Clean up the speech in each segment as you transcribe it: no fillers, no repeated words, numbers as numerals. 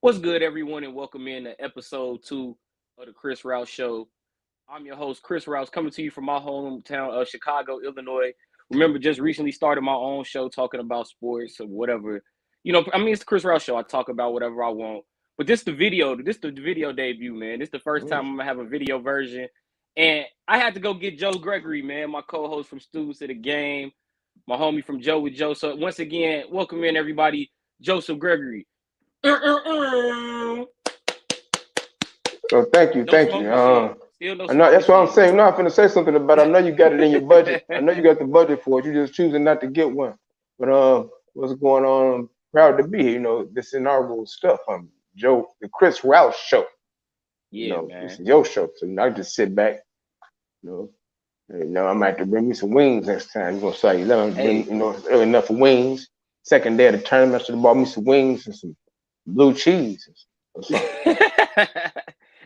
What's good, everyone, and welcome in to episode 2 of the Chris Rouse Show. I'm your host, Chris Rouse, coming to you from my hometown of Chicago, Illinois. Remember, just recently started my own show talking about sports or whatever. It's the Chris Rouse Show. I talk about whatever I want. But this the video debut, man. This the first time I'm gonna have a video version. And I had to go get Joe Gregory, man, my co-host from Students of the Game, my homie from Joe with Joe. So once again, welcome in everybody, Joseph Gregory. So thank you. No I know that's what I'm saying. I'm not finna say something about it. I know you got it in your budget. I know you got the budget for it. You're just choosing not to get one. But what's going on? I'm proud to be here. You know, this inaugural stuff. I'm Joe, the Chris Rouse Show. Yeah, man. This is your show, so I just sit back. I might have to bring me some wings next time. You're gonna say, it's early enough for wings. Second day of the tournament, I should have bought me some wings and some blue cheese or something.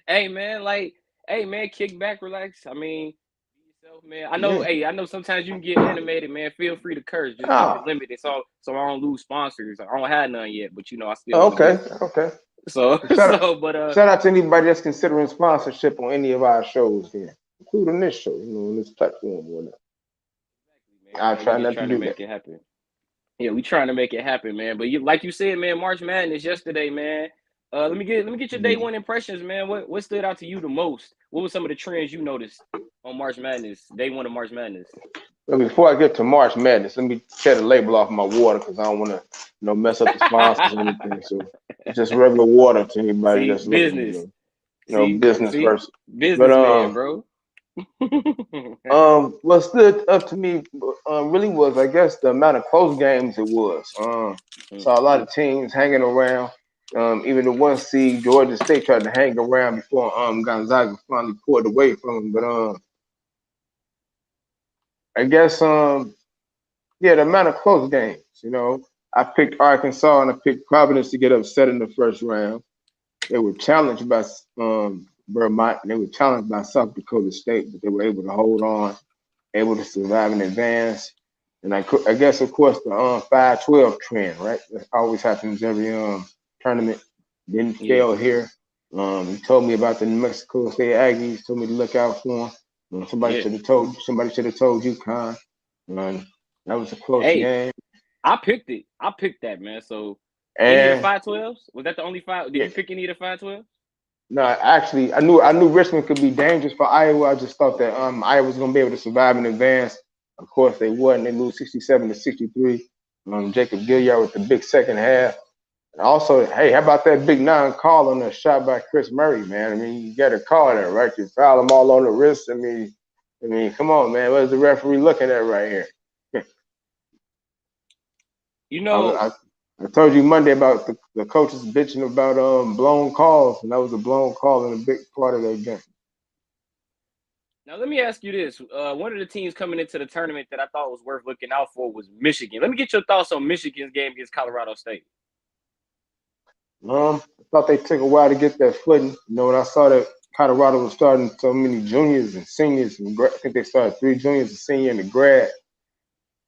Hey man, kick back, relax. I mean, yourself, man. I know sometimes you can get animated, man. Feel free to curse. Just keep it limited so I don't lose sponsors. I don't have none yet, but I still okay. So shout out to anybody that's considering sponsorship on any of our shows here, including this show, on this platform or whatever. I'll try not to do make it happen. Yeah, we trying to make it happen, man. But like you said, man, March Madness yesterday, man. Let me get your day one impressions, man. What stood out to you the most? What were some of the trends you noticed on March Madness, day one of March Madness? Well, before I get to March Madness, let me tear the label off my water because I don't want to, mess up the sponsors or anything. So it's just regular water to anybody that's business. Looking, business first. Business man, bro. What stood up to me really was, I guess, the amount of close games it was. Saw a lot of teams hanging around. Even the 1 seed Georgia State tried to hang around before Gonzaga finally pulled away from them. But I guess the amount of close games. I picked Arkansas and I picked Providence to get upset in the first round. They were challenged by Vermont, and they were challenged by South Dakota State, but they were able to hold on, able to survive and advance. And I guess, of course, the 5-12 trend, right? That always happens every tournament. Didn't fail here. He told me about the New Mexico State Aggies. Told me to look out for them. Somebody should have told you, Con. That was a close game. I picked it. I picked that, man. So any of the 5-12s? Was that the only 5? Did you pick any of the 5-12s? No, actually, I knew Richmond could be dangerous for Iowa. I just thought that Iowa was going to be able to survive and advance. Of course, they wouldn't. They lose 67-63. Jacob Gilliard with the big second half. And also, hey, how about that big non-call on the shot by Chris Murray, man? I mean, you got to call that, right? You foul him all on the wrist. I mean, come on, man. What is the referee looking at right here? I told you Monday about the coaches bitching about blown calls, and that was a blown call in a big part of that game. Now, let me ask you this. One of the teams coming into the tournament that I thought was worth looking out for was Michigan. Let me get your thoughts on Michigan's game against Colorado State. I thought they took a while to get that footing. When I saw that Colorado was starting so many juniors and seniors, and I think they started 3 juniors, a senior, and a grad.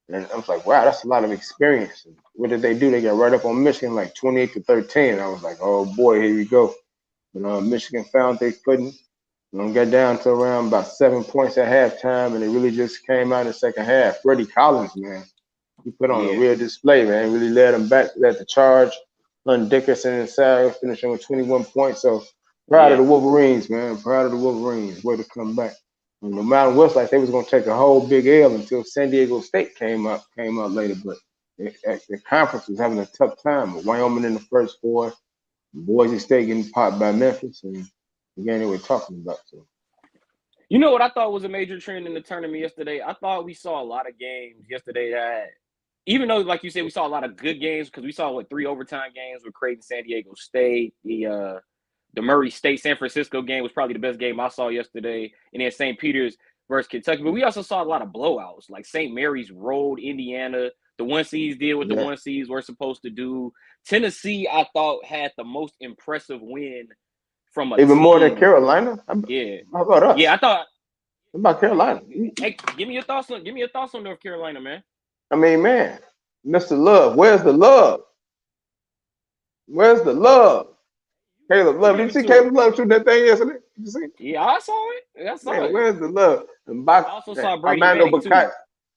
And I was like, wow, that's a lot of experience. And what did they do? They got right up on Michigan like 28-13. I was like, oh boy, here we go. But Michigan found their footing. Got down to around about 7 points at halftime, and it really just came out in the second half. Freddie Collins, man, he put on a real display, man. Really led them back, led the charge. Hunt Dickerson and Sarah finishing with 21 points. So proud of the Wolverines, man. Proud of the Wolverines. Way to come back. No matter what's like, they was gonna take a whole big L until San Diego State came up later. But the conference was having a tough time. With Wyoming in the first 4, Boise State getting popped by Memphis, and again they were talking about. So, you know what I thought was a major trend in the tournament yesterday? I thought we saw a lot of games yesterday that, even though, like you said, we saw a lot of good games because we saw 3 overtime games with Creighton, San Diego State, the Murray State San Francisco game was probably the best game I saw yesterday, and then St. Peter's versus Kentucky. But we also saw a lot of blowouts, like St. Mary's rolled Indiana. The 1 seeds did what the 1 seeds were supposed to do. Tennessee, I thought, had the most impressive win from a even team. more than Carolina. How about us? Yeah, I thought. What about Carolina? Hey, give me your thoughts on North Carolina, man. I mean, man, Mr. Love, where's the love? Where's the love? Caleb What Love. Did you see happened to him? Caleb Love shoot that thing yesterday? Did you see? Yeah, I saw it. I saw Man, it. where's the love? And I box also saw Brady Armando Manic too. Bacot.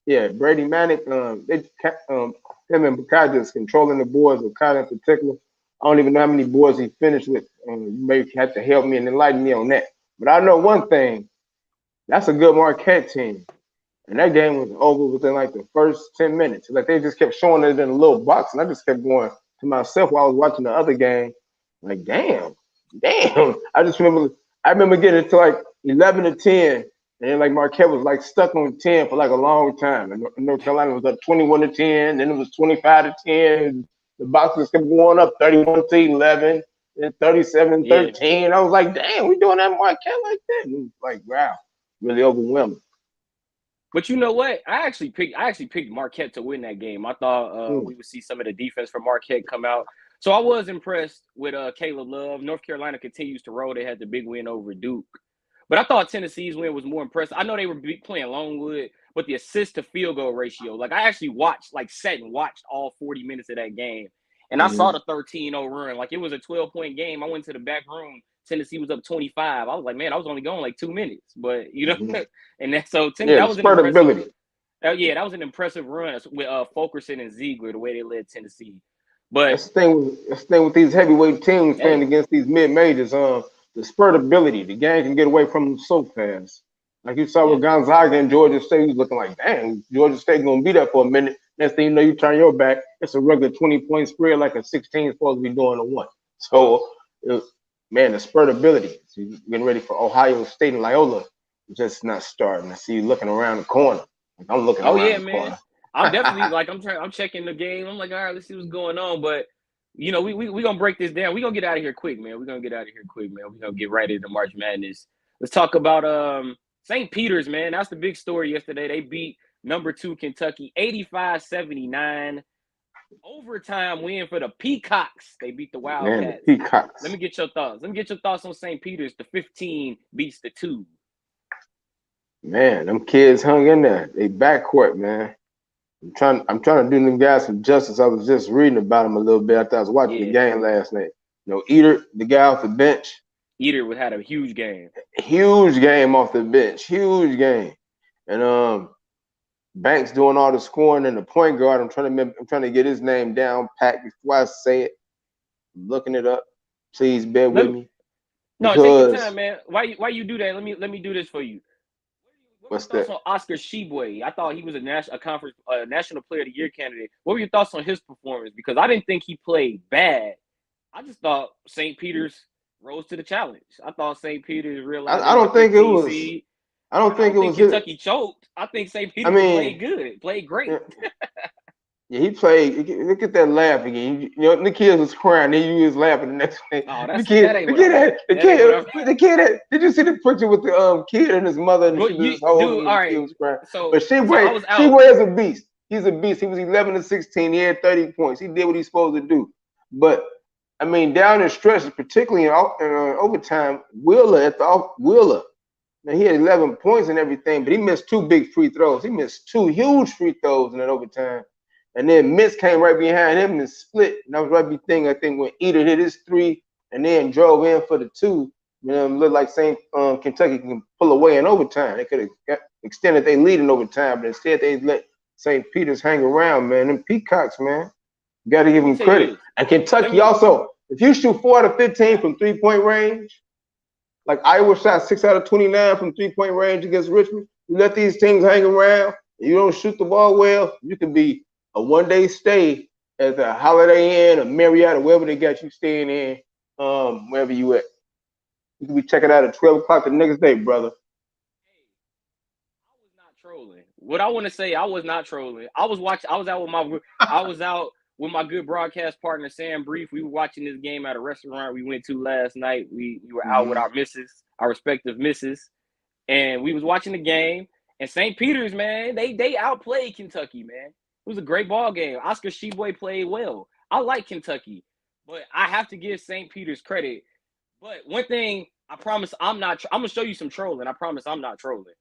Yeah, Brady Manic. Him and Bacot just controlling the boards. Bacot in particular. I don't even know how many boards he finished with. You may have to help me and enlighten me on that. But I know one thing. That's a good Marquette team. And that game was over within like the first 10 minutes. Like they just kept showing it in a little box. And I just kept going to myself while I was watching the other game. Like, damn. I remember getting to like 11 to 10. And then like Marquette was like stuck on 10 for like a long time. And North Carolina was up 21 to 10. Then it was 25 to 10. The boxes kept going up 31 to 11. Then 37 Yeah. 13. I was like, damn, we doing that Marquette like that? And it was like, wow, really overwhelming. But you know what? I actually picked Marquette to win that game. I thought Mm. we would see some of the defense from Marquette come out. So I was impressed with Caleb Love. North Carolina continues to roll. They had the big win over Duke. But I thought Tennessee's win was more impressive. I know they were playing Longwood, but the assist to field goal ratio, like I actually sat and watched all 40 minutes of that game. And I saw Mm-hmm. the 13-0 run. Like it was a 12-point game. I went to the back room. Tennessee was up 25. I was like, man, I was only going like 2 minutes. But, Mm-hmm. and that Yeah, the was an impressive. spreadability. Yeah, that was an impressive run with Fulkerson and Ziegler, the way they led Tennessee. But That's the thing with these heavyweight teams playing hey, against these mid majors. The spurtability. The game can get away from them so fast. Like you saw yeah, with Gonzaga and Georgia State, you was looking like, dang, Georgia State gonna be there for a minute. Next thing you know, you turn your back. It's a regular 20-point spread, like a 16 is supposed to be doing a one. So, man, the spurtability. So you getting ready for Ohio State and Loyola, just not starting. I see you looking around the corner. Like I'm looking oh around yeah, the man. corner. I'm definitely like I'm checking the game. I'm like, all right, let's see what's going on. But we gonna break this down. We gonna get out of here quick, man. We're gonna get out of here quick, man. We're gonna get right into March Madness. Let's talk about St. Peter's, man. That's the big story yesterday. They beat number 2 Kentucky 85-79. Overtime win for the Peacocks. They beat the Man, the Wildcats. Let Peacocks. me get your thoughts. Let me get your thoughts on St. Peter's. The 15 beats the 2. Man, them kids hung in there. They backcourt, man. I'm trying to do them guys some justice. I was just reading about them a little bit after I was watching the Yeah, game last night. Eater, the guy off the bench, Eater had a huge game. huge game off the bench, huge game. And Banks doing all the scoring and the point guard. I'm trying to get his name down pat before I say it. I'm looking it up. Please bear Let with me me no take your because time, man. Why you do that? Let me do this for you. What were your what's thoughts that? on Oscar Sheboy? I thought he was a national player of the year candidate. What were your thoughts on his performance? Because I didn't think he played bad. I just thought St. Peter's rose to the challenge. I thought St. Peter's realized I, they I were the don't think it 15 was. seed. I don't I think don't it think was his. Kentucky choked. I think St. I Peter's mean, played good, played great. yeah, he played. Look at that laugh again. The kid was crying. Then you was laughing the next thing. Oh, The that kid, ain't the what I kid, meant. had, the That ain't what I kid, meant. the kid. Did you see the picture with the kid and his mother and Well, she was you just holding dude, him and all the kid right. was crying? So But she I way, was she out. was a beast. He's a beast. He was 11 to 16. He had 30 points. He did what he's supposed to do. But I mean, down the stretch, particularly in overtime, Wheeler. Now he had 11 points and everything, but he missed 2 big free throws. He missed 2 huge free throws in that overtime. And then Miss came right behind him and split. And that was right thing, I think, when Eder hit his 3 and then drove in for the 2. Looked like St. Kentucky can pull away in overtime. They could have extended their lead in overtime, but instead they let St. Peter's hang around, man. Them Peacocks, man. You got to give Let me them tell you credit. this. And Let Kentucky me. also, if you shoot 4 out of 15 from 3-point range, like Iowa shot 6 out of 29 from 3-point range against Richmond. You let these teams hang around, and you don't shoot the ball well, you can be a one-day stay at the Holiday Inn or Marriott or wherever they got you staying in, wherever you at. You can be checking out at 12 o'clock the next day, brother. I was not trolling. What I want to say, I was not trolling. I was watching. I was out with my good broadcast partner Sam Brief. We were watching this game at a restaurant we went to last night. We were out with Mm-hmm. our respective misses, and we was watching the game. And St. Peter's, man, they outplayed Kentucky, man. It was a great ball game. Oscar Sheboy played well. I like Kentucky, but I have to give St. Peter's credit. But one thing, I promise I'm not. I'm gonna show you some trolling. I promise I'm not trolling.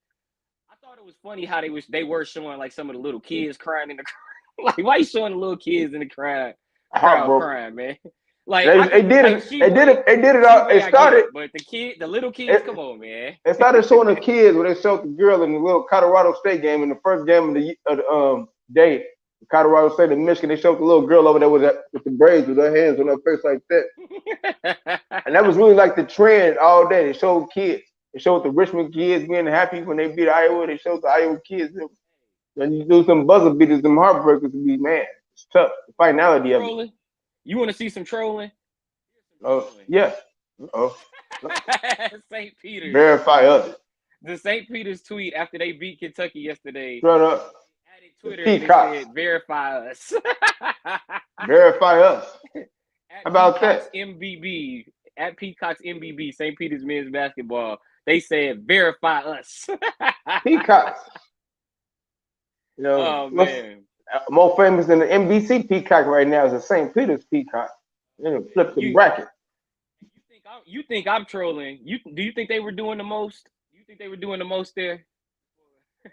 I thought it was funny how they were showing like some of the little kids crying in the crowd. Like, why you showing the little kids in the crowd Heartbroken. crying, man? Like I They could, did like it. They did it. They did it. She It way I get started. it, but the little kids, It, come on, man. it started showing the kids when they showed the girl in the little Colorado State game in the first game of the day. Colorado State and Michigan. They showed the little girl over there with the braids with her hands on her face like that, and that was really like the trend all day. They showed kids. They showed the Richmond kids being happy when they beat Iowa. They showed the Iowa kids. Then you do some buzzer beaters, some heartbreakers to be man. It's tough. The finality of it. Trolling. You want to see some trolling? Oh yeah. Oh. St. Peter's. Verify us. The St. Peter's tweet after they beat Kentucky yesterday. Shut up. Added Twitter and they Peacocks. said, "Verify us." Verify us. At How about Peacocks that? MBB, at Peacocks MBB, St. Peter's men's basketball. They said, "Verify us." Peacocks. You know, Oh man, more famous than the NBC Peacock right now is the St. Peter's Peacock. You know, flip the bracket. You think I'm trolling? Do you think they were doing the most? You think they were doing the most there?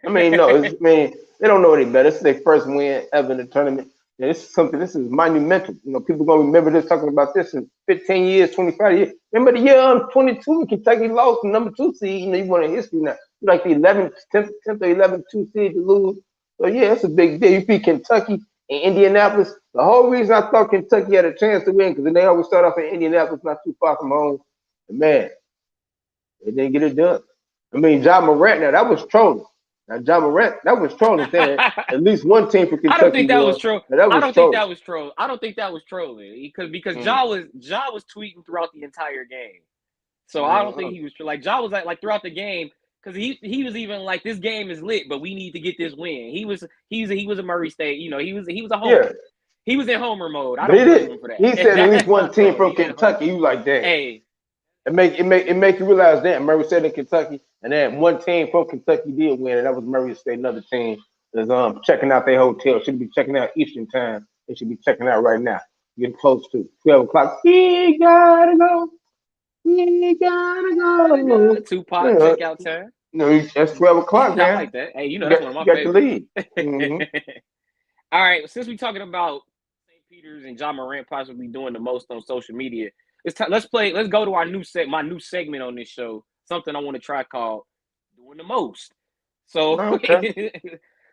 I mean, no, they don't know any better. This is their first win ever in the tournament. Yeah, this is monumental. You know, people gonna remember this, talking about this in 15 years, 25 years. Remember the year 22 when Kentucky lost the number 2 seed. You know, you want a history now. You like the 11th, 10th or 11th 2 seed to lose. So yeah, it's a big deal. You beat Kentucky in Indianapolis. The whole reason I thought Kentucky had a chance to win, because they always start off in Indianapolis, not too far from home. And man, they didn't get it done. I mean, John Morant, now that was trolling. Now, John Morant, that was trolling, saying at least one team for Kentucky. I don't think that was true. I don't think that was trolling. I don't think that was trolling because Ja was tweeting throughout the entire game. So I don't think he was like Ja was like throughout the game, because he was even like, this game is lit, but we need to get this win. He was a Murray State, you know, he was a homer. Yeah. He was in homer mode. I don't blame him for that. He said at least one team from Kentucky. He was like that. Hey. It make you realize that Murray State in Kentucky, and then one team from Kentucky did win, and that was Murray State. Another team is checking out their hotel. Should be checking out Eastern time. They should be checking out right now. Getting close to 12 o'clock. We gotta go. We gotta go. Tupac checkout time. No, that's 12 o'clock, man. I like that. Hey, you know that's one of my favorites. You got to leave. All right, since we're talking about St. Peter's and John Morant possibly doing the most on social media, it's time. Let's go to my new segment on this show. Something I want to try called "Doing the Most." So,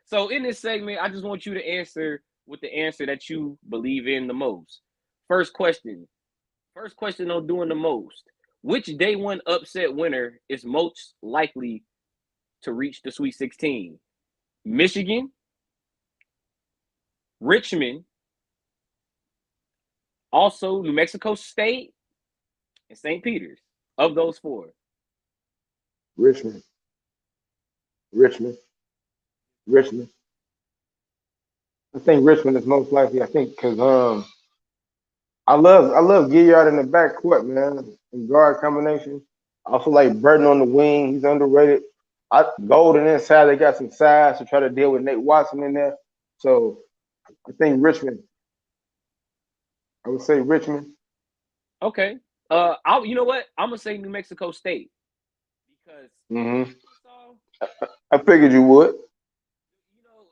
so in this segment, I just want you to answer with the answer that you believe in the most. First question on doing the most: which day one upset winner is most likely to reach the Sweet 16? Michigan, Richmond, also New Mexico State, and St. Peter's. Of those four, Richmond. I think Richmond is most likely. I think because I love Gilliard in the backcourt, man, and guard combination. I also like Burton on the wing. He's underrated. Golden inside. They got some size to try to deal with Nate Watson in there. So I think Richmond. I would say Richmond. Okay. You know what? I'm gonna say New Mexico State because I figured you would.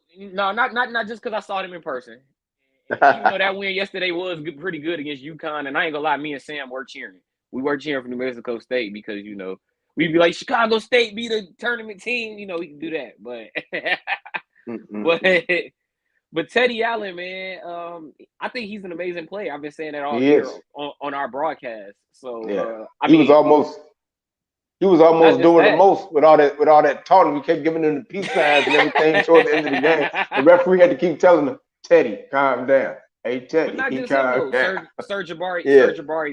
You know, no, not just because I saw them in person. Even though that win yesterday was pretty good against UConn, and I ain't gonna lie, me and Sam were cheering. We were cheering for New Mexico State because, you know, we'd be like, Chicago State be the tournament team. You know, we can do that, but Teddy Allen, man, I think he's an amazing player. I've been saying that all year on our broadcast. So yeah. He was almost doing the most with all that talking. We kept giving him the peace signs and everything towards the end of the game. The referee had to keep telling him, Teddy, calm down. Hey, Teddy, but not just calm down. Serge Jabari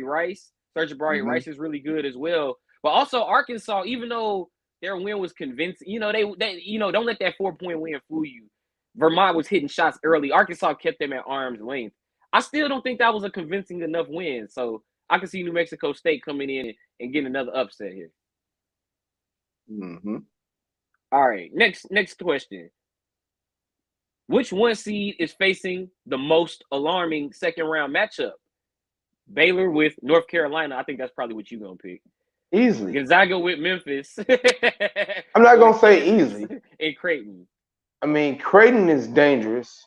Rice. Serge Jabari Rice is really good as well. But also Arkansas, even though their win was convincing, you know, they don't let that 4-point win fool you. Vermont was hitting shots early. Arkansas kept them at arm's length. I still don't think that was a convincing enough win. So I can see New Mexico State coming in and getting another upset here. All right. Next question. Which one seed is facing the most alarming second round matchup? Baylor with North Carolina. I think that's probably what you're gonna pick. Easily. Gonzaga with Memphis. I'm not gonna say easy. And Creighton. I mean, Creighton is dangerous.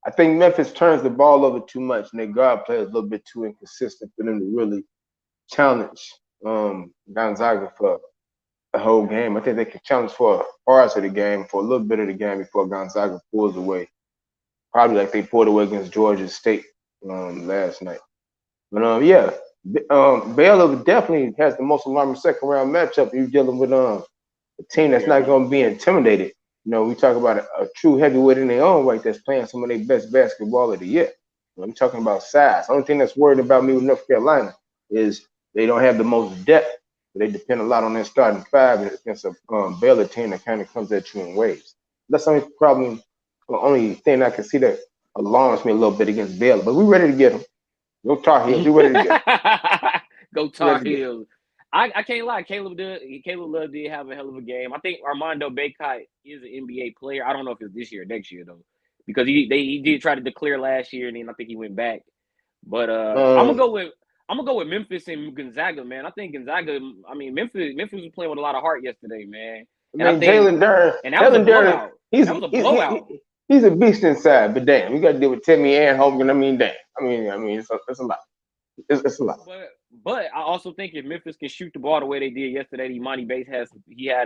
I think Memphis turns the ball over too much, and their guard play is a little bit too inconsistent for them to really challenge Gonzaga for the whole game. I think they can challenge for parts of the game, for a little bit of the game before Gonzaga pulls away. Probably like they pulled away against Georgia State last night. But yeah, Baylor definitely has the most alarming second round matchup. You're dealing with a team that's not going to be intimidated. We talk about a true heavyweight in their own right that's playing some of their best basketball of the year. I'm talking about size. The only thing that's worried about me with North Carolina is they don't have the most depth. They depend a lot on their starting five against a Baylor team that kind of comes at you in waves. That's the only problem, the only thing I can see that alarms me a little bit against Baylor. But we're ready to get them. Go Tar Heels. We're ready to get them. Go Tar Heels. I can't lie. Caleb Love did have a hell of a game. I think Armando Bacot is an NBA player. I don't know if it's this year or next year though, because he did try to declare last year, and then I think he went back. But I'm gonna go with Memphis and Gonzaga, man. I think Gonzaga. I mean, Memphis was playing with a lot of heart yesterday, man. I mean, Jalen Duren. And that was a blowout. That was a blowout. He's a beast inside, but damn, you got to deal with Timmy and Hogan. I mean, damn. I mean, it's a lot. It's a lot. But I also think if Memphis can shoot the ball the way they did yesterday, Imani Bates had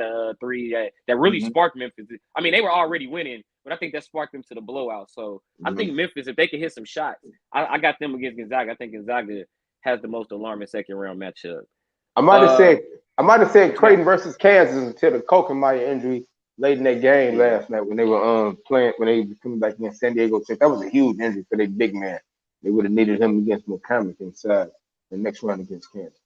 a three that really sparked Memphis. I mean, they were already winning, but I think that sparked them to the blowout. So I think Memphis, if they can hit some shots, I got them against Gonzaga. I think Gonzaga has the most alarming second round matchup. I might have said Creighton versus Kansas until the Kokemeyer injury late in that game last night when they were playing when they were coming back against San Diego State. That was a huge injury for their big man. They would have needed him against McCormick inside the next round against Kansas.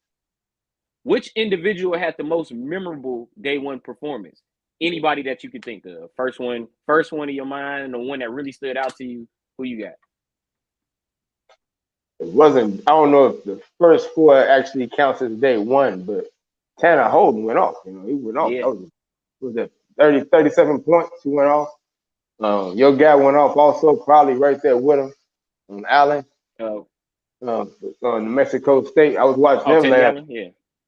Which individual had the most memorable day one performance? Anybody that you could think of. First one in your mind, the one that really stood out to you. Who you got? It wasn't. I don't know if the first four actually counts as day one, but Tanner Holden went off. He went off. Yeah. Was that 37 points? He went off. Your guy went off also, probably right there with him. Allen. New Mexico State. I was watching him last.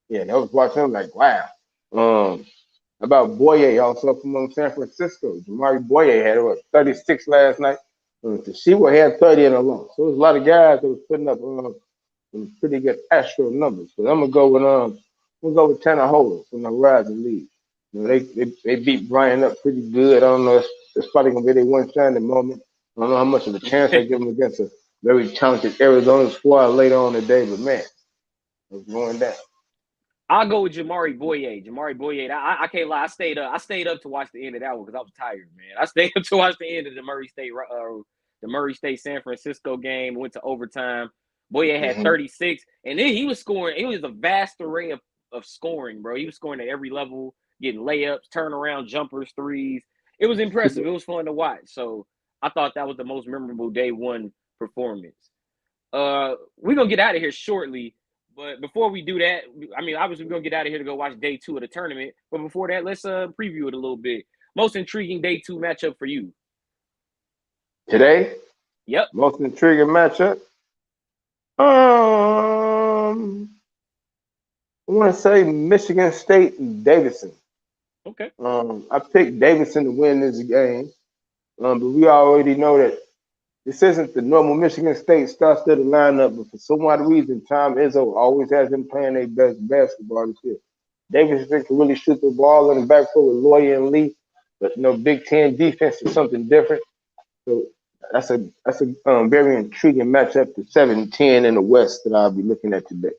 Yeah, I was watching him like, wow. About Boye also from San Francisco. Jamari Boye had 36 last night. Toshiba had 30 in a loss. So there's a lot of guys that was putting up some pretty good Astro numbers. But I'm gonna go with Tanner Holden from the Rising League. They beat Brian up pretty good. I don't know if it's probably gonna be their one shining moment. I don't know how much of a chance they give them against a very talented Arizona squad later on today, but man, it's going down. I'll go with Jamari Boye. I can't lie. I stayed up to watch the end of that one because I was tired, man. I stayed up to watch the end of the Murray State San Francisco game. Went to overtime. Boye had 36, and then he was scoring. It was a vast array of scoring, bro. He was scoring at every level, getting layups, turnaround jumpers, threes. It was impressive. It was fun to watch. So I thought that was the most memorable day one performance. We're gonna get out of here shortly. But before we do that, I mean, obviously we're going to get out of here to go watch day two of the tournament. But before that, let's preview it a little bit. Most intriguing day two matchup for you? Today? Yep. Most intriguing matchup? I want to say Michigan State and Davidson. Okay. I picked Davidson to win this game. But we already know that this isn't the normal Michigan State star-studded lineup, but for some odd reason, Tom Izzo always has them playing their best basketball this year. Davidson can really shoot the ball in the backcourt with Lawyer and Lee, but Big Ten defense is something different. So that's a very intriguing matchup to 7-10 in the West that I'll be looking at today.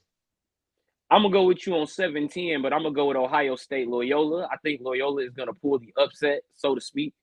I'm going to go with you on 7-10, but I'm going to go with Ohio State Loyola. I think Loyola is going to pull the upset, so to speak.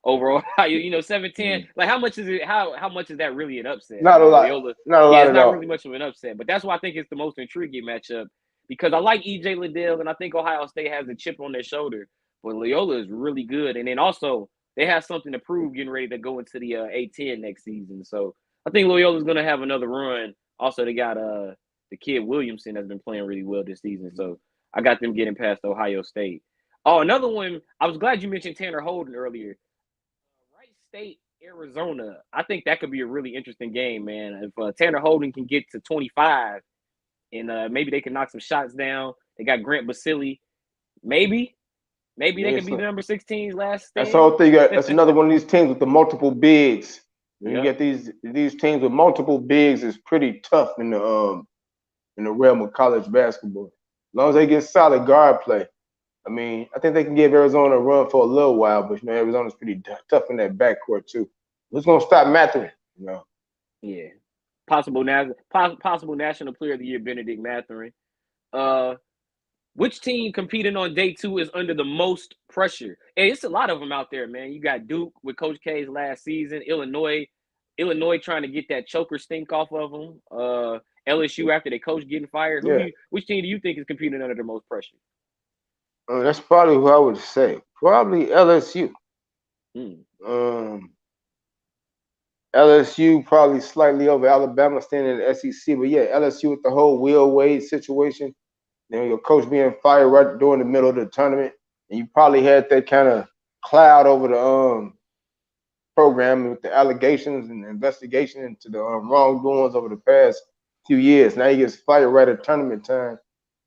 Over Ohio, 7-10. Like, how much is it? How much is that really an upset? Not a lot. Loyola, not a lot. It's not really much of an upset, but that's why I think it's the most intriguing matchup because I like EJ Liddell, and I think Ohio State has a chip on their shoulder. But Loyola is really good, and then also they have something to prove getting ready to go into the A10 next season. So I think Loyola is going to have another run. Also, they got the kid Williamson has been playing really well this season. So I got them getting past Ohio State. Oh, another one. I was glad you mentioned Tanner Holden earlier. State, Arizona. I think that could be a really interesting game, man. If Tanner Holden can get to 25 and maybe they can knock some shots down. They got Grant Basile. Maybe they can be the number 16's last stand. That's the whole thing. That's another one of these teams with the multiple bigs When you get these teams with multiple bigs, it's pretty tough in the realm of college basketball. As long as they get solid guard play, I mean, I think they can give Arizona a run for a little while, but Arizona's pretty tough in that backcourt too. Who's gonna stop Mathurin? Yeah. Possible national player of the year, Benedict Mathurin. Which team competing on day 2 is under the most pressure? Hey, it's a lot of them out there, man. You got Duke with Coach K's last season, Illinois trying to get that choker stink off of them. LSU after their coach getting fired. Which team do you think is competing under the most pressure? That's probably who I would say. Probably LSU. LSU probably slightly over Alabama, staying in the SEC, but yeah, LSU with the whole Will Wade situation. Your coach being fired right during the middle of the tournament, and you probably had that kind of cloud over the program with the allegations and the investigation into the wrongdoings over the past few years. Now he gets fired right at tournament time.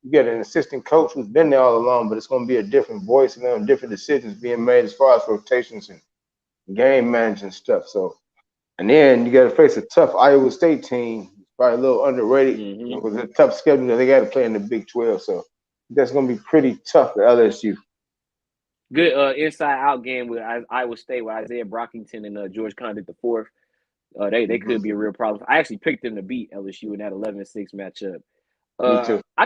You get an assistant coach who's been there all along, but it's going to be a different voice and different decisions being made as far as rotations and game management stuff. So, and then you got to face a tough Iowa State team. Probably a little underrated. With a tough schedule that they got to play in the Big 12. So that's going to be pretty tough for LSU. Good inside-out game with Iowa State with Isaiah Brockington and George Condit IV. They could be a real problem. I actually picked them to beat LSU in that 11-6 matchup. Me too. I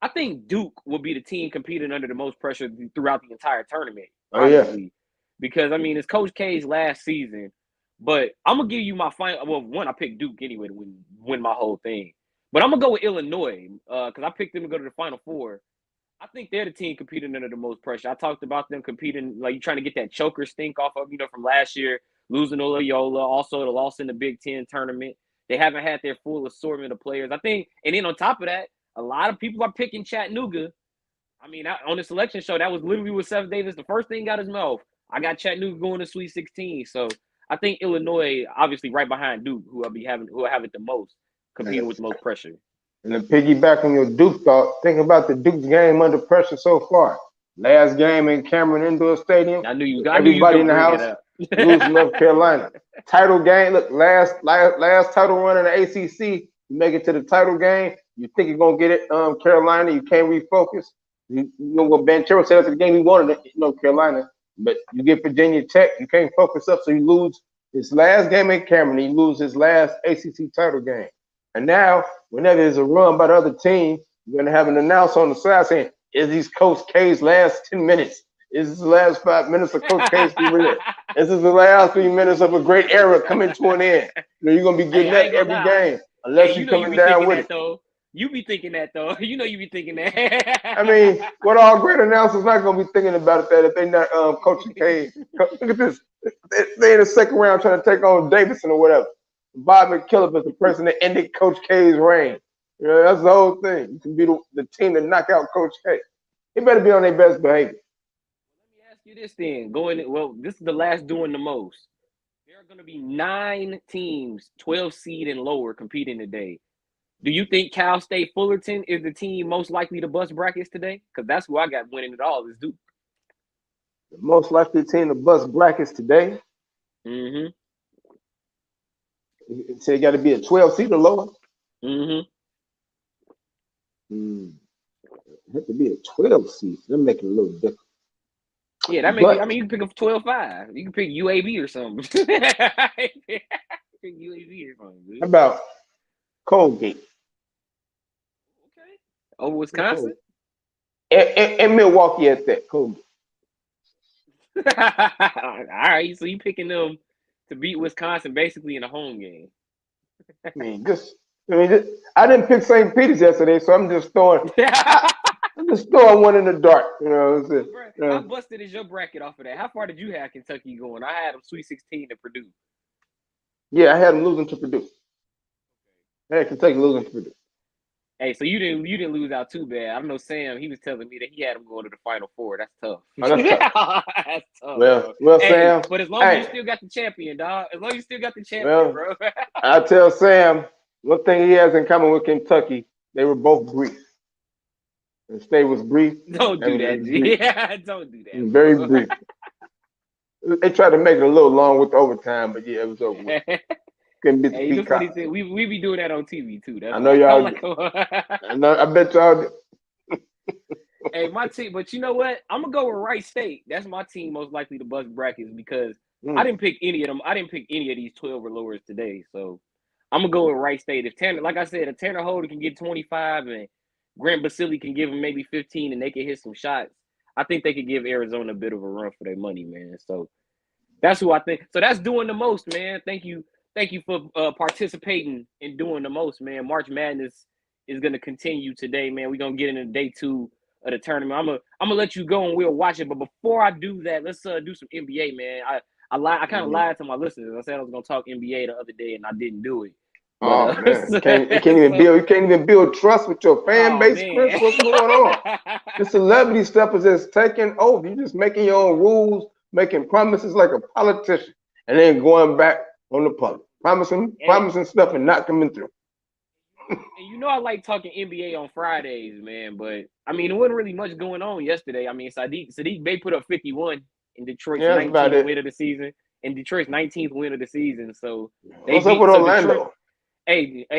think Duke will be the team competing under the most pressure throughout the entire tournament. Honestly. Because, I mean, it's Coach K's last season. But I'm going to give you my final – well, one, I picked Duke anyway to win my whole thing. But I'm going to go with Illinois because I picked them to go to the Final Four. I think they're the team competing under the most pressure. I talked about them competing – like, you're trying to get that choker stink off of, from last year, losing to Loyola, also the loss in the Big Ten tournament. They haven't had their full assortment of players. I think – and then on top of that, a lot of people are picking Chattanooga. I mean, on the selection show, that was literally with Seth Davis. The first thing out his mouth, I got Chattanooga going to Sweet 16. So – I think Illinois, obviously, right behind Duke, who will have it the most, competing with the most pressure. And to piggyback on your Duke thought, think about the Duke game under pressure so far. Last game in Cameron Indoor Stadium. Everybody in the house lose North Carolina. Title game. Look, last title run in the ACC. You make it to the title game. You think you're gonna get it, Carolina. You can't refocus. You know what Banchero said after the game. He wanted it, North Carolina. But you get Virginia Tech, you can't focus up, so you lose his last game at Cameron. You lose his last ACC title game. And now, whenever there's a run by the other team, you're going to have an announcer on the side saying, is these Coach K's last 10 minutes? Is this the last 5 minutes of Coach K's career? Is this the last 3 minutes of a great era coming to an end? You're going to be getting that every game, unless you're coming down with it. You be thinking that, though. You be thinking that. I mean, what all great announcers not going to be thinking about that if they're not coaching K. Look at this. They're in the second round trying to take on Davidson or whatever. Bob McKillop is the person that ended Coach K's reign. That's the whole thing. You can be the team that knock out Coach K. They better be on their best behavior. Let me ask you this then. This is the last doing the most. There are going to be 9 teams, 12 seed and lower, competing today. Do you think Cal State Fullerton is the team most likely to bust brackets today? Because that's who I got winning it all is Duke. The most likely team to bust brackets today? Mm-hmm. So you got to be a 12 seed or lower? Mm-hmm. It have to be a 12 seed. That make it a little different. Yeah, that makes. I mean, you can pick up 12-5. You can pick UAB or something. Pick UAB or something. How about Colgate? Okay. Over Wisconsin? And Milwaukee at that. Colgate. All right. So you picking them to beat Wisconsin basically in a home game. I didn't pick St. Peter's yesterday, so I'm just throwing. I'm just throwing one in the dark. How busted is your bracket off of that? How far did you have Kentucky going? I had them Sweet 16 to Purdue. Yeah, I had them losing to Purdue. I had Kentucky losing to Purdue. Hey, so you didn't lose out too bad. I know Sam. He was telling me that he had them going to the Final Four. That's tough. Oh, that's tough. That's tough. Well, hey, Sam. But as long as you still got the champion, dog. As long as you still got the champion, bro. I tell Sam one thing he has in common with Kentucky. They were both brief. The stay was brief. Don't do that, G. Yeah, don't do that. Very brief. They tried to make it a little long with the overtime, but yeah, it was over with. Couldn't beat the Hey, the funny Peacocks. thing, we be doing that on TV too. That's I know why I'm y'all. like, I know. I bet y'all. hey, my team. But you know what? I'm gonna go with Wright State. That's my team most likely to bust brackets because I Mm. didn't pick any of them. I didn't pick any of these 12 or lowers today. So I'm gonna go with Wright State. If Tanner, like I said, if Tanner Holder can get 25 and Grant Basili can give him maybe 15 and they can hit some shots, I think they could give Arizona a bit of a run for their money, man. So that's who I think. So that's doing the most, man. Thank you for participating in doing the most, man. March Madness is gonna continue today, man. We're gonna get into day 2 of the tournament. I'm gonna let you go and we'll watch it. But before I do that, let's do some NBA, man. I kind of lied to my listeners. I said I was gonna talk NBA the other day and I didn't do it. But Oh man, you can't even so, build. You can't even build trust with your fan oh base, Chris. man. What's going on? The celebrity stuff is just taking over. You're just making your own rules, making promises like a politician, and then going back on the public, promising stuff and not coming through. And you know I like talking NBA on Fridays, man. But I mean, there wasn't really much going on yesterday. I mean, Sadiq Bey put up 51 in Detroit's Yeah, that's about 19th it. win of the season, and Detroit's 19th win of the season. So they What's up beat with so Detroit. Orlando?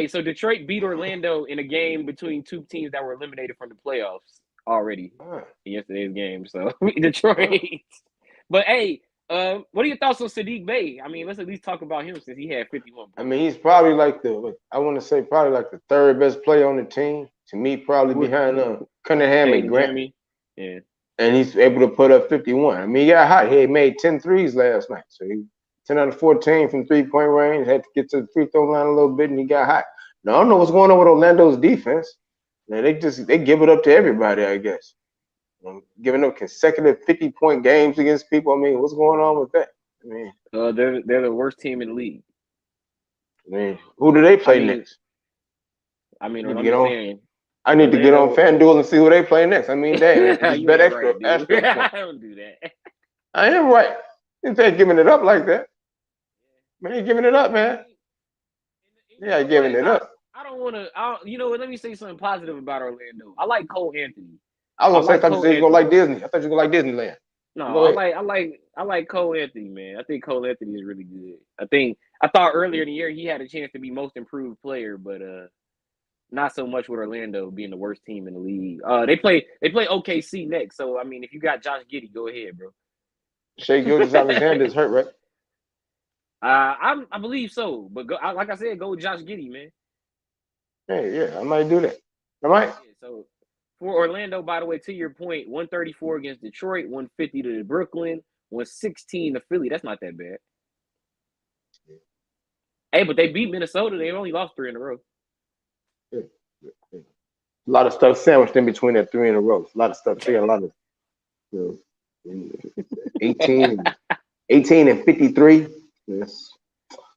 So Detroit beat Orlando in a game between two teams that were eliminated from the playoffs already Uh, in yesterday's game. So uh. Detroit. But hey, what are your thoughts on Sadiq Bey? I mean, let's at least talk about him since he had 51 I points. mean, he's probably like I want to say probably like the third best player on the team. To me, probably behind Cunningham Hey, and Grant. Jeremy. Yeah. And he's able to put up 51. I mean, he got hot. He made 10 threes last night. So he 10 out of 14 from 3-point range. Had to get to the free throw line a little bit, and he got hot. Now, I don't know what's going on with Orlando's defense. Now, they give it up to everybody, I guess. Giving up consecutive 50-point games against people. I mean, what's going on with that? They're the worst team in the league. I mean, who do they I play mean, next? I mean, I need to I'm get just on. saying, I need to get on Orlando. FanDuel and see who they play next. I mean, dang, just You bet ain't right, dude. extra point. I don't do that. I am right. You ain't giving it up like that. Man, you giving it up, man. You Yeah, know giving what? it up. I don't want to. You know what? Let me say something positive about Orlando. I like Cole Anthony. I I was gonna say, I like thought you Cole said you were gonna Anthony. like Disney. I thought you were gonna like Disneyland. No, Go ahead. I like Cole Anthony, man. I think Cole Anthony is really good. I thought earlier in the year he had a chance to be most improved player, but not so much with Orlando being the worst team in the league. They play OKC next, so I mean, if you got Josh Giddey, go ahead, bro. Shea Gilgeous-Alexander is hurt, right? I believe so, but like I said, go with Josh Giddey, man. Hey, yeah, I might do that. I might. Yeah, so for Orlando, by the way, to your point, 134 against Detroit, 150 to Brooklyn, 116 to Philly. That's not that bad. Hey, but they beat Minnesota. They only lost 3 in a row. Yeah, yeah. A lot of stuff sandwiched in between that 3 in a row. A lot of stuff. They got a lot of you know, 18, 18 and 53. Yes.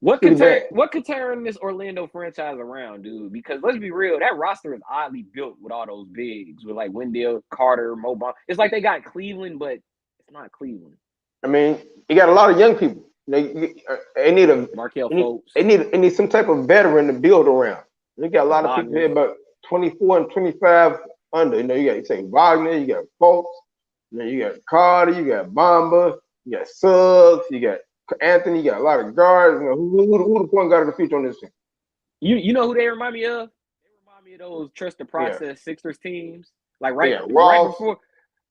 What Pretty could bad. turn this Orlando franchise around, dude? Because let's be real, that roster is oddly built with all those bigs, with like Wendell, Carter, Mobile. It's like they got Cleveland, but it's not Cleveland. I mean, you got a lot of young people. They need Markel Fultz, they need some type of veteran to build around. You got a lot of people Wagner. here about 24 and 25 under. You say Wagner, you got Fultz, you got Carter, you got Bamba, you got Suggs, you got Anthony, you got a lot of guards. Who the point guard of the future on this team? You know who they remind me of? They remind me of those trust the Yeah, process Sixers teams. Like yeah, right Rouse. before.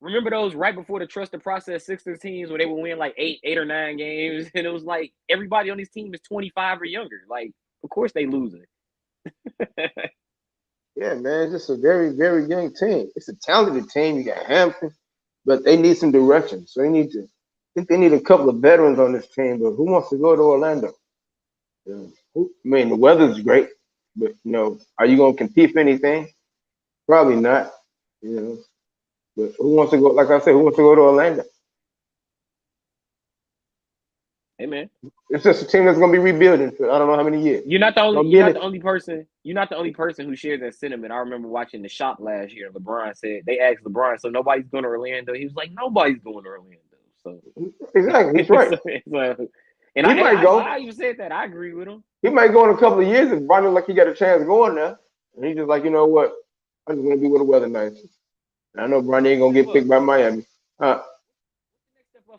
Remember those right before the trust the process Sixers teams where they would win like eight or 9 games, and it was like everybody on this team is 25 or younger. Like, of course they losing. Yeah, man, it's just a very, very young team. It's a talented team. You got Hampton, but they need some direction. So I think they need a couple of veterans on this team. But who wants to go to Orlando? Yeah. I mean, the weather's great, but are you going to compete for anything? Probably not. You know, but who wants to go? Like I said, who wants to go to Orlando? Hey man, It's just a team that's going to be rebuilding for I don't know how many years. you're not the only Don't you're get not the it. only person you're not the only person who shares that sentiment. I remember watching the shop last year. LeBron said they asked LeBron, so nobody's going to Orlando. He was like, nobody's going to Orlando. So, Exactly, he's right. and He might go. I even said that I agree with him. He might go in a couple of years if Bronny like he got a chance going there. And he's just like, you know what? I just want to be where the weather nice. And I know Bronny ain't gonna get picked by Miami.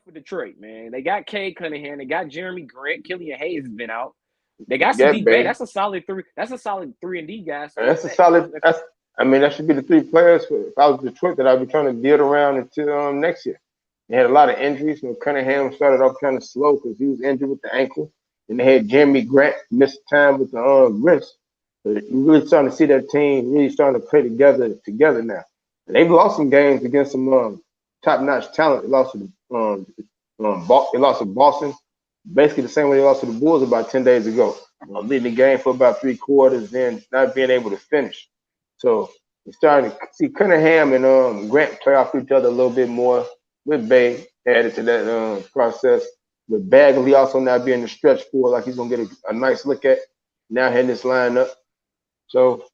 tough for Detroit, man. They got Cade Cunningham. They got Jeremy Grant. Killian Hayes has been out. They got Yeah, Sadiq Bey. baby. That's a solid three. That's a solid 3-and-D guy. So And that's a solid. I mean, that should be the three players. If I was Detroit, that I'd be trying to build around until next year. They had a lot of injuries. Cunningham started off kind of slow because he was injured with the ankle, and they had Jeremy Grant missed time with the wrist. But you're really starting to see that team really starting to play together now. And they've lost some games against some top-notch talent. They lost to they lost to Boston, basically the same way they lost to the Bulls about 10 days ago. Leading the game for about 3 quarters, then not being able to finish. So you're starting to see Cunningham and Grant play off each other a little bit more with Bay added to that process. With Bagley also now being the stretch four, like he's going to get a nice look at now heading this lineup. So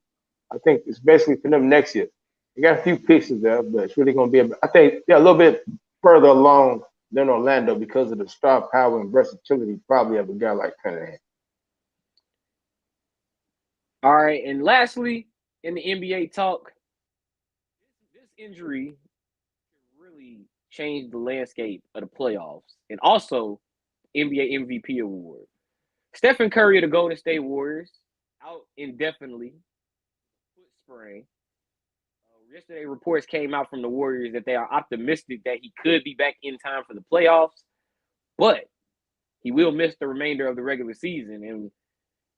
I think it's basically for them next year. They got a few pieces there, but it's really going to be, I think they're a little bit further along than Orlando because of the star power and versatility probably of a guy like Cunningham. All right, and lastly, in the NBA talk, this injury really changed the landscape of the playoffs and also NBA MVP award. Stephen Curry of the Golden State Warriors out indefinitely, foot sprain. Yesterday, reports came out from the Warriors that they are optimistic that he could be back in time for the playoffs, but he will miss the remainder of the regular season. And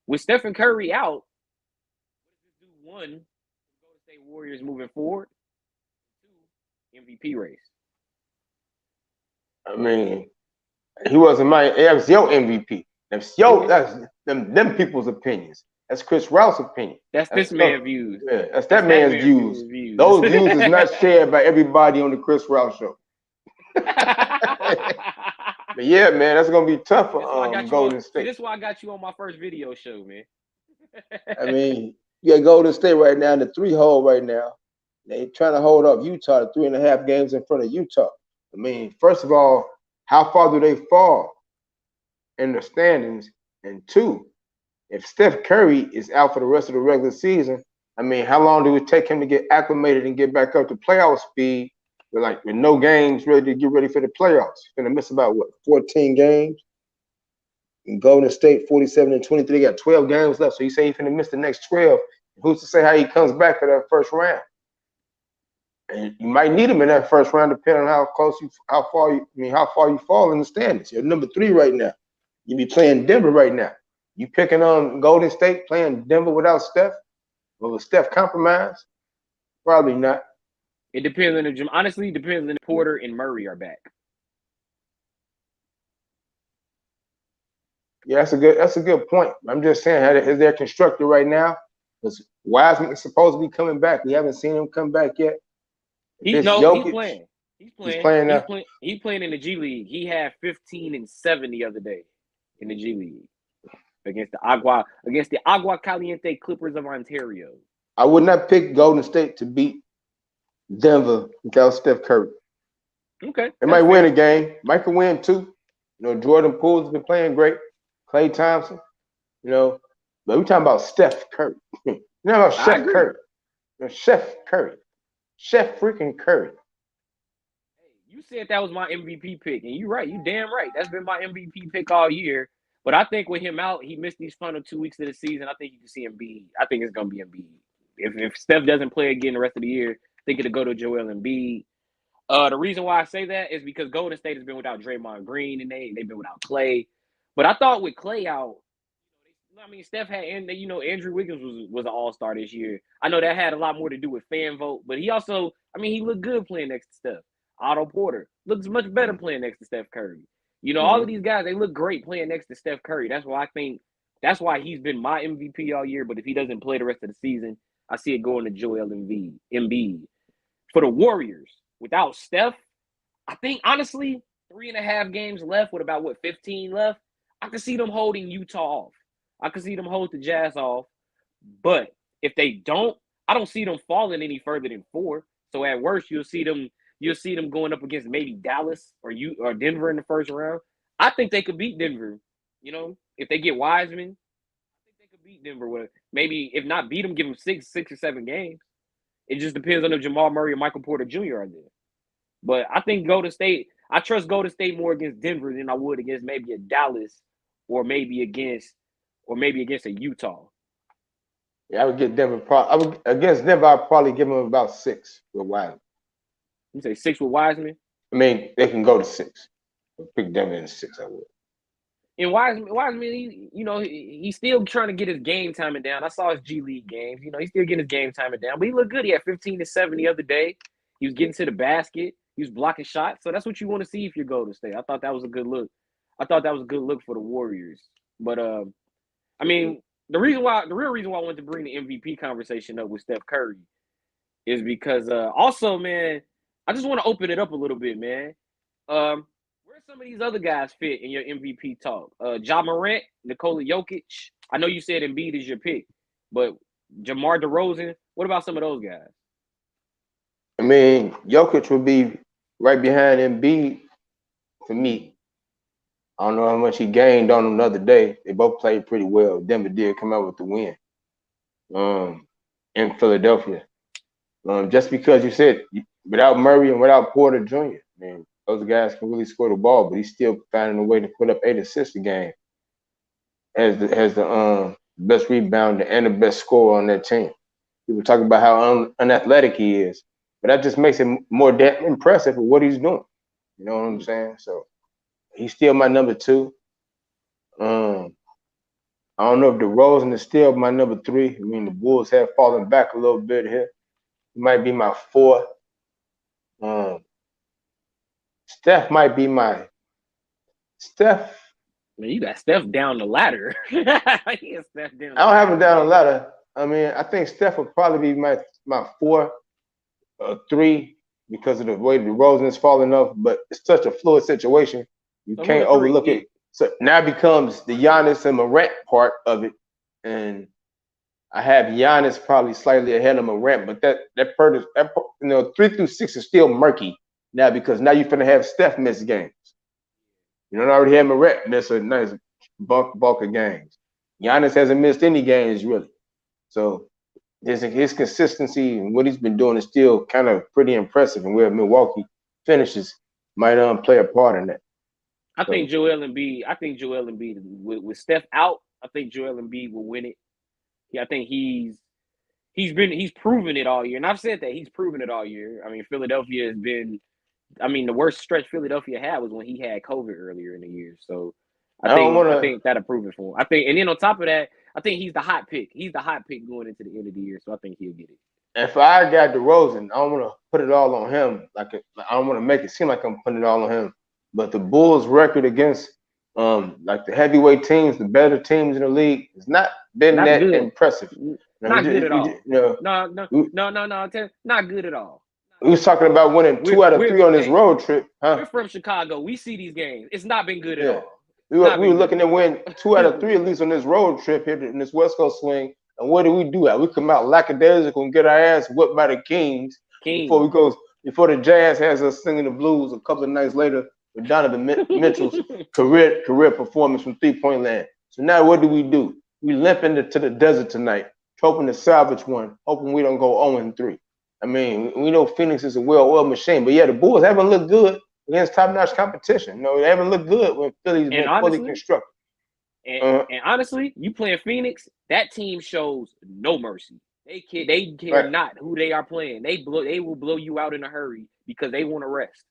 with Stephen Curry out, what does this do? One, the Golden State Warriors moving forward. Two, MVP race. I mean, he wasn't my. It was your MVP. That's them people's opinions. That's Chris Rouse's opinion. That's this man's views. Yeah, that's that man's views. Those views is not shared by everybody on the Chris Rouse show. But yeah, man, that's gonna be tough for Golden State. This is why I got you on my first video show, man. I mean, you got Golden State right now in the 3-hole right now. They trying to hold up Utah to 3.5 games in front of Utah. I mean, first of all, how far do they fall in the standings? And two, if Steph Curry is out for the rest of the regular season, I mean, how long do it take him to get acclimated and get back up to playoff speed with no games ready to get ready for the playoffs? He's gonna miss about 14 games. In Golden State, 47-23, they got 12 games left. So you say he's gonna miss the next 12. Who's to say how he comes back for that first round? And you might need him in that first round, depending on how far you fall in the standings. You're number 3 right now. You be playing Denver right now. You picking on Golden State, playing Denver without Steph? Will Steph compromise? Probably not. It depends on the honestly, it depends on if Porter and Murray are back. Yeah, that's a good point. I'm just saying, how they're constructed right now, because Wiseman is supposed to be coming back. We haven't seen him come back yet. He's playing. He's playing in the G League. He had 15 and 7 the other day in the G League against the Agua Caliente Clippers of Ontario. I would not pick Golden State to beat Denver without Steph Curry. Okay. They might win a game. Might could win 2. Jordan Poole's has been playing great. Klay Thompson, but we're talking about Steph Curry. You're not about Chef Curry. Chef Curry. Chef freaking Curry. Hey, you said that was my MVP pick, and you're right. You damn right. That's been my MVP pick all year. But I think with him out, he missed these final 2 weeks of the season. I think you can see Embiid. I think it's going to be Embiid. If Steph doesn't play again the rest of the year, I think it'll go to Joel Embiid. The reason why I say that is because Golden State has been without Draymond Green, and they've been without Klay. But I thought with Klay out, Steph had, and Andrew Wiggins was an all-star this year. I know that had a lot more to do with fan vote, but he also, he looked good playing next to Steph. Otto Porter looks much better playing next to Steph Curry. All of these guys, they look great playing next to Steph Curry. That's why he's been my MVP all year. But if he doesn't play the rest of the season, I see it going to Joel Embiid. For the Warriors, without Steph, I think, honestly, 3.5 games left with about, 15 left, I can see them holding Utah off. I can see them hold the Jazz off. But if they don't, I don't see them falling any further than 4. So at worst, you'll see them going up against maybe Dallas or Denver in the first round. I think they could beat Denver. If they get Wiseman, I think they could beat Denver with maybe, if not beat them, give them 6 or 7 games. It just depends on if Jamal Murray and Michael Porter Jr. are there. But I think Golden State, I trust Golden State more against Denver than I would against maybe a Dallas or maybe against a Utah. Yeah, I would get Denver. I would against Denver. I'd probably give them about 6 with Wiseman. You say 6 with Wiseman? I mean, they can go to 6. Pick Denver in 6. I would. And Wiseman, he's still trying to get his game timing down. I saw his G League games. He's still getting his game timing down. But he looked good. He had 15 to 7 the other day. He was getting to the basket. He was blocking shots. So that's what you want to see if you're Golden State. I thought that was a good look. I thought that was a good look for the Warriors. But I mean, the real reason why I wanted to bring the MVP conversation up with Steph Curry is because also, man, I just want to open it up a little bit, man. Where some of these other guys fit in your MVP talk? Ja Morant, Nikola Jokic. I know you said Embiid is your pick, but DeMar DeRozan. What about some of those guys? I mean, Jokic would be right behind Embiid for me. I don't know how much he gained on him the other day. They both played pretty well. Denver did come out with the win in Philadelphia. Just because you said without Murray and without Porter Jr., man, those guys can really score the ball, but he's still finding a way to put up 8 assists a game as the best rebounder and the best scorer on that team. People talk about how unathletic he is, but that just makes him more impressive with what he's doing. You know what I'm saying? So he's still my number 2. I don't know if DeRozan is still my number 3. I mean, the Bulls have fallen back a little bit here. He might be my 4. Steph might be my Steph. Man, you got Steph down the ladder. Steph down. I don't have him down the ladder. I mean, I think Steph would probably be my 4 or 3 because of the way DeRozan is falling off. But it's such a fluid situation. You can't overlook it. So now it becomes the Giannis and Morant part of it. And I have Giannis probably slightly ahead of Morant, but that 3 through 6 is still murky now because now you're going to have Steph miss games. You don't already have Morant miss a nice bulk of games. Giannis hasn't missed any games really. So his consistency and what he's been doing is still kind of pretty impressive. And where Milwaukee finishes might play a part in that. I think Joel Embiid with Steph out, I think Joel Embiid will win it. Yeah, I think he's proven it all year. And I've said that he's proven it all year. I mean, Philadelphia has been the worst stretch Philadelphia had was when he had COVID earlier in the year. So I think that'll prove it for him. And then on top of that, I think he's the hot pick. He's the hot pick going into the end of the year. So I think he'll get it. If I got DeRozan, I don't want to put it all on him. I don't want to make it seem like I'm putting it all on him. But the Bulls' record against like the heavyweight teams, the better teams in the league, has not been that impressive. Not good at all. No. Not good at all. We was talking about winning 2 out of 3 on this road trip, huh? We're from Chicago. We see these games. It's not been good at all. We were looking to win 2 out of 3 at least on this road trip here in this West Coast swing. And what do? We come out lackadaisical and get our ass whipped by the Kings. Before the Jazz has us singing the blues a couple of nights later with Donovan Mitchell's career performance from 3-point land. So now what do? We limp into the desert tonight, hoping to salvage one, hoping we don't go 0-3. I mean, we know Phoenix is a well-oiled machine, but yeah, the Bulls haven't looked good against top-notch competition. No, they haven't looked good when Philly's been fully constructed. And honestly, you playing Phoenix, that team shows no mercy. They care not who they are playing. They will blow you out in a hurry because they want to rest.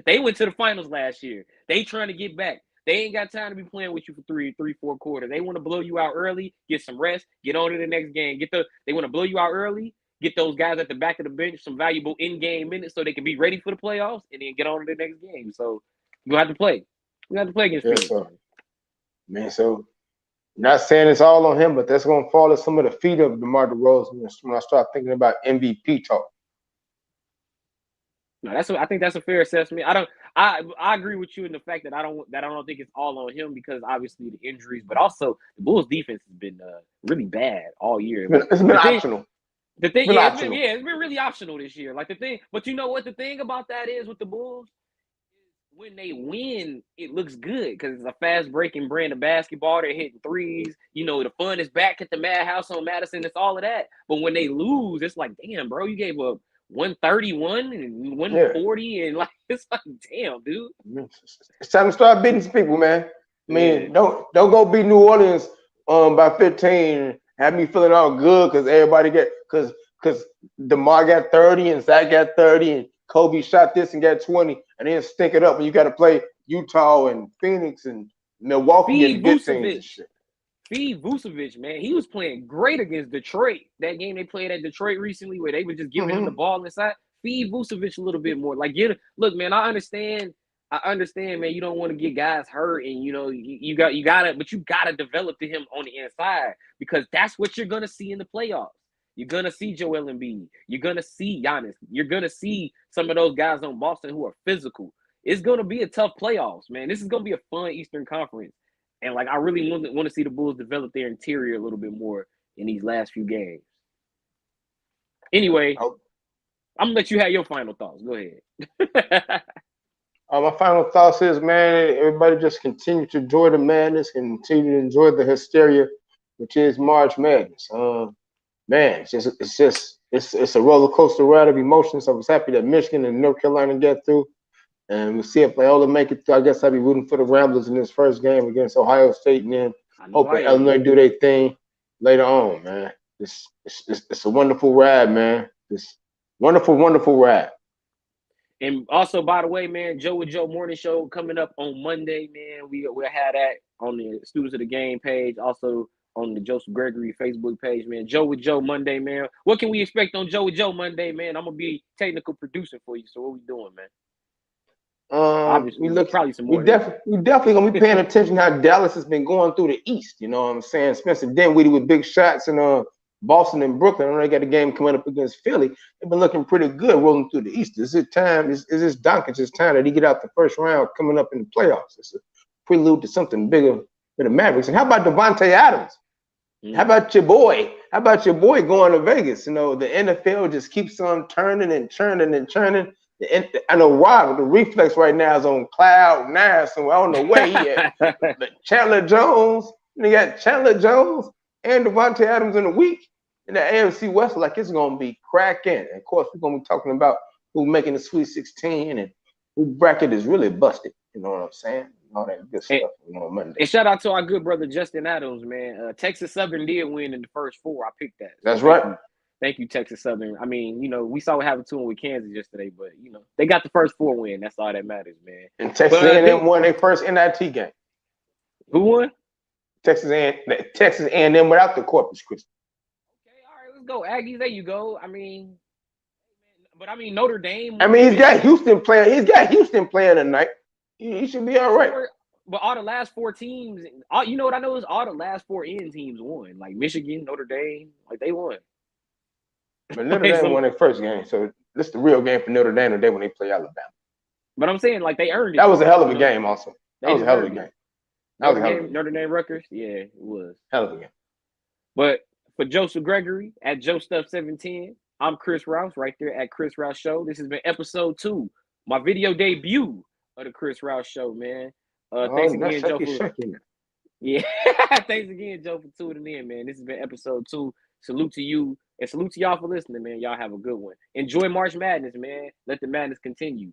They went to the finals last year. They trying to get back. They ain't got time to be playing with you for 4 quarters. They want to blow you out early, get some rest, get on to the next game. They want to blow you out early, get those guys at the back of the bench some valuable in-game minutes so they can be ready for the playoffs, and then get on to the next game. So you have to play. You have to play against Phoenix. Man, so not saying it's all on him, but that's going to fall at some of the feet of DeMar DeRozan when I start thinking about MVP talk. No, I think that's a fair assessment. I agree with you in the fact that I don't think it's all on him because obviously the injuries, but also the Bulls defense has been really bad all year. It's been optional. It's been really optional this year. But you know what the thing about that is with the Bulls? When they win, it looks good because it's a fast-breaking brand of basketball. They're hitting threes. The fun is back at the Madhouse on Madison. It's all of that. But when they lose, it's like, damn, bro, you gave up 131 and 140 and like it's like damn, dude. It's time to start beating some people, man. I mean, don't go beat New Orleans by 15. Have me feeling all good because everybody because DeMar got 30 and Zach got 30 and Kobe shot this and got 20 and then stink it up and you got to play Utah and Phoenix and Milwaukee and good teams and shit. Feed Vucevic, man. He was playing great against Detroit. That game they played at Detroit recently where they were just giving him the ball inside. Feed Vucevic a little bit more. Like, look, man, I understand, man, you don't want to get guys hurt and, you gotta develop to him on the inside because that's what you're going to see in the playoffs. You're going to see Joel Embiid. You're going to see Giannis. You're going to see some of those guys on Boston who are physical. It's going to be a tough playoffs, man. This is going to be a fun Eastern Conference. And, like, I really want to see the Bulls develop their interior a little bit more in these last few games. Anyway, I'm going to let you have your final thoughts. Go ahead. My final thoughts is, man, everybody just continue to enjoy the madness, continue to enjoy the hysteria, which is March Madness. Man, it's a roller coaster ride of emotions. I was happy that Michigan and North Carolina get through. And we'll see if Loyola make it through. I guess I'll be rooting for the Ramblers in this first game against Ohio State, and then hoping Illinois do their thing later on, man. It's a wonderful ride, man. This wonderful, wonderful ride. And also, by the way, man, Joe with Joe Morning Show coming up on Monday, man. We'll have that on the Students of the Game page, also on the Joseph Gregory Facebook page, man. Joe with Joe Monday, man. What can we expect on Joe with Joe Monday, man? I'm gonna be technical producing for you. So what we doing, man? We definitely gonna be paying attention how Dallas has been going through the East. You know what I'm saying? Spencer Dinwiddie with big shots in Boston and Brooklyn. I know they got a game coming up against Philly. They've been looking pretty good rolling through the East. Is it time? Is this Donkich's time that he get out the first round coming up in the playoffs? It's a prelude to something bigger for the Mavericks. And how about Devontae Adams? How about your boy? How about your boy going to Vegas? The NFL just keeps on turning and churning and churning. I know Rob, the reflex right now is on cloud 9, so I don't know where he at. But Chandler Jones, you got Chandler Jones and Devontae Adams in a week in the AFC West, like it's gonna be cracking. And of course, we're gonna be talking about who's making the Sweet 16 and who bracket is really busted. You know what I'm saying? All that good stuff on Monday. And shout out to our good brother Justin Adams, man. Texas Southern did win in the first 4. I picked that. That's right. Thank you, Texas Southern. I mean, we saw what happened to them with Kansas yesterday, but they got the first 4 win. That's all that matters, man. And Texas A&M won their first NIT game. Who won? Texas A&M without the Corpus Christi. Okay, all right, let's go Aggies. There you go. I mean, Notre Dame. I mean, he's got Houston playing. He's got Houston playing tonight. He should be all right. But all the last 4 teams, you know what I know is all the last 4 N teams won. Like Michigan, Notre Dame, like they won. But Notre Dame won their first game, so this is the real game for Notre Dame today when they play Alabama. But I'm saying, like, they earned it. That was a hell of a game, also. That was a hell of a game. Notre Dame Rutgers? Yeah, it was. Hell of a game. But for Joseph Gregory at Joe Stuff 710, I'm Chris Rouse, right there at Chris Rouse Show. This has been episode 2, my video debut of the Chris Rouse Show, man. Thanks again, Joe. Yeah, thanks again, Joe, for tuning in, man. This has been episode 2. Salute to you and salute to y'all for listening, man. Y'all have a good one. Enjoy March Madness, man. Let the madness continue.